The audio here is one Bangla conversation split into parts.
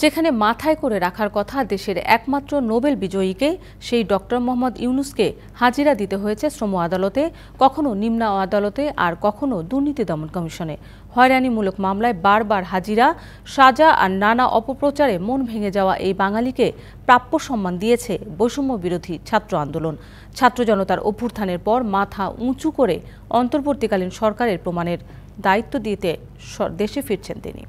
যেখানে মাথায় করে রাখার কথা দেশের একমাত্র নোবেল বিজয়ীকে, সেই ডক্টর মোহাম্মদ ইউনূসকে হাজিরা দিতে হয়েছে শ্রম আদালতে, কখনো নিম্ন আদালতে, আর কখনো দুর্নীতি দমন কমিশনে। হয়রানিমূলক মামলায় বারবার হাজিরা, সাজা আর নানা অপপ্রচারে মন ভেঙে যাওয়া এই বাঙালিকে প্রাপ্য সম্মান দিয়েছে বৈষম্য বিরোধী ছাত্র আন্দোলন। ছাত্র জনতার অভ্যুত্থানের পর মাথা উঁচু করে অন্তর্বর্তীকালীন সরকারের প্রমাণের দায়িত্ব দিতে দেশে ফিরছেন তিনি।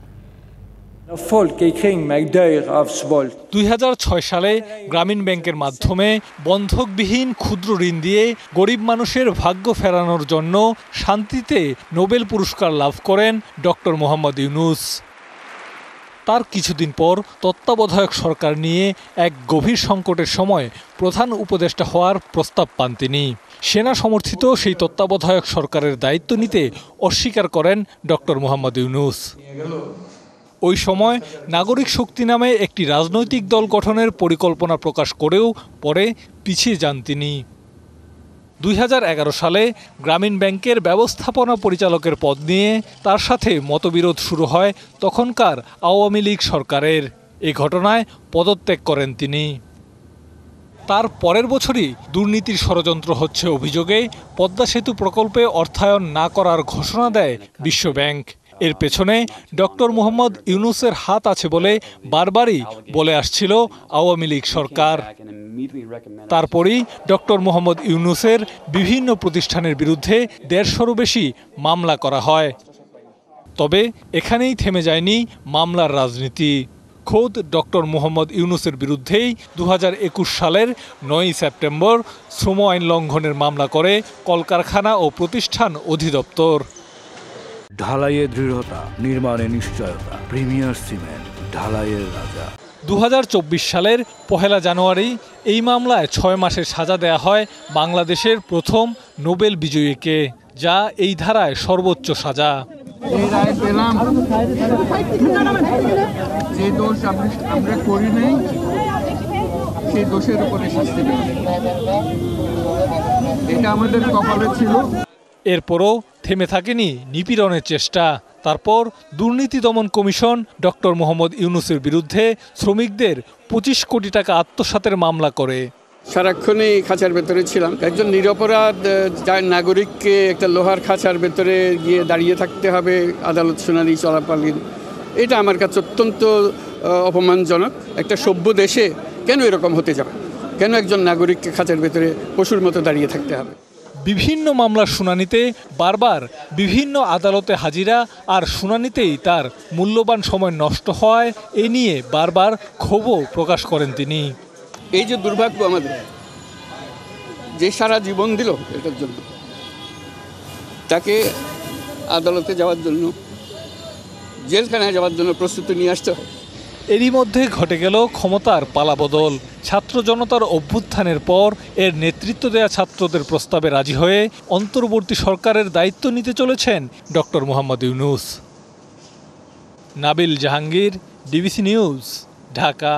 2006 সালে গ্রামীণ ব্যাংকের মাধ্যমে বন্ধকবিহীন ক্ষুদ্র ঋণ দিয়ে গরিব মানুষের ভাগ্য ফেরানোর জন্য শান্তিতে নোবেল পুরস্কার লাভ করেন ডক্টর মোহাম্মদ ইউনূস। তার কিছুদিন পর তত্ত্বাবধায়ক সরকার নিয়ে এক গভীর সংকটের সময় প্রধান উপদেষ্টা হওয়ার প্রস্তাব পান তিনি। সেনা সমর্থিত সেই তত্ত্বাবধায়ক সরকারের দায়িত্ব নিতে অস্বীকার করেন ডক্টর মোহাম্মদ ইউনূস। ওই সময় নাগরিক শক্তি নামে একটি রাজনৈতিক দল গঠনের পরিকল্পনা প্রকাশ করেও পরে পিছিয়ে যান তিনি। 2011 সালে গ্রামীণ ব্যাংকের ব্যবস্থাপনা পরিচালকের পদ নিয়ে তার সাথে মতবিরোধ শুরু হয় তখনকার আওয়ামী লীগ সরকারের। এ ঘটনায় পদত্যাগ করেন তিনি। তার পরের বছরই দুর্নীতির ষড়যন্ত্র হচ্ছে অভিযোগে পদ্মা সেতু প্রকল্পে অর্থায়ন না করার ঘোষণা দেয় বিশ্বব্যাংক। এর পেছনে ডক্টর মোহাম্মদ ইউনূসের হাত আছে বলে বারবারই বলে আসছিল আওয়ামী লীগ সরকার। তারপরই ডক্টর মোহাম্মদ ইউনূসের বিভিন্ন প্রতিষ্ঠানের বিরুদ্ধে 150-রও বেশি মামলা করা হয়। তবে এখানেই থেমে যায়নি মামলার রাজনীতি। খোদ ডক্টর মোহাম্মদ ইউনূসের বিরুদ্ধেই 2021 সালের 9 সেপ্টেম্বর শ্রম আইন লঙ্ঘনের মামলা করে কলকারখানা ও প্রতিষ্ঠান অধিদপ্তর। ঢালাইয়ে দৃঢ়তা, নির্মাণে নিশ্চয়তা, প্রিমিয়ার সিমেন্ট, ঢালাইয়ের রাজা। 2024 সালের 1 জানুয়ারি এই মামলায় 6 মাসের সাজা দেয়া হয় বাংলাদেশের প্রথম নোবেল বিজয়ীকে, যা এই ধারায় সর্বোচ্চ সাজা। এই রায় পেলাম, যে দোষ আমরা করি নাই সেই দোষের উপরে শাস্তি পেলাম, এটা আমাদের কপালে ছিল। এরপরও থেমে থাকেনি নিপীড়নের চেষ্টা। তারপর দুর্নীতি দমন কমিশন ডক্টর মোহাম্মদ ইউনূসের বিরুদ্ধে শ্রমিকদের 25 কোটি টাকা আত্মসাতের মামলা করে। সারাক্ষণই খাঁচার ভেতরে ছিলাম। একজন নিরপরাধ নাগরিককে একটা লোহার খাঁচার ভেতরে গিয়ে দাঁড়িয়ে থাকতে হবে আদালত শুনানি চলাকালীন, এটা আমার কাছে অত্যন্ত অপমানজনক। একটা সভ্য দেশে কেন এরকম হতে যাবে? কেন একজন নাগরিককে খাঁচার ভেতরে পশুর মতো দাঁড়িয়ে থাকতে হবে? বিভিন্ন মামলার শুনানিতে বারবার বিভিন্ন আদালতে হাজিরা আর শুনানিতেই তার মূল্যবান সময় নষ্ট হয়, এ নিয়ে বারবার ক্ষোভও প্রকাশ করেন তিনি। এই যে দুর্ভাগ্য আমাদের, যে সারা জীবন দিল এটার জন্য, তাকে আদালতে যাওয়ার জন্য, জেলখানায় যাওয়ার জন্য প্রস্তুতি নিয়ে আসতে হয়। এরই মধ্যে ঘটে গেল ক্ষমতার পালাবদল। ছাত্র জনতার অভ্যুত্থানের পর এর নেতৃত্ব দেয়া ছাত্রদের প্রস্তাবে রাজি হয়ে অন্তর্বর্তী সরকারের দায়িত্ব নিতে চলেছেন doctor Mohammad Yunus. Nabil Jahangir, DBC news, Dhaka.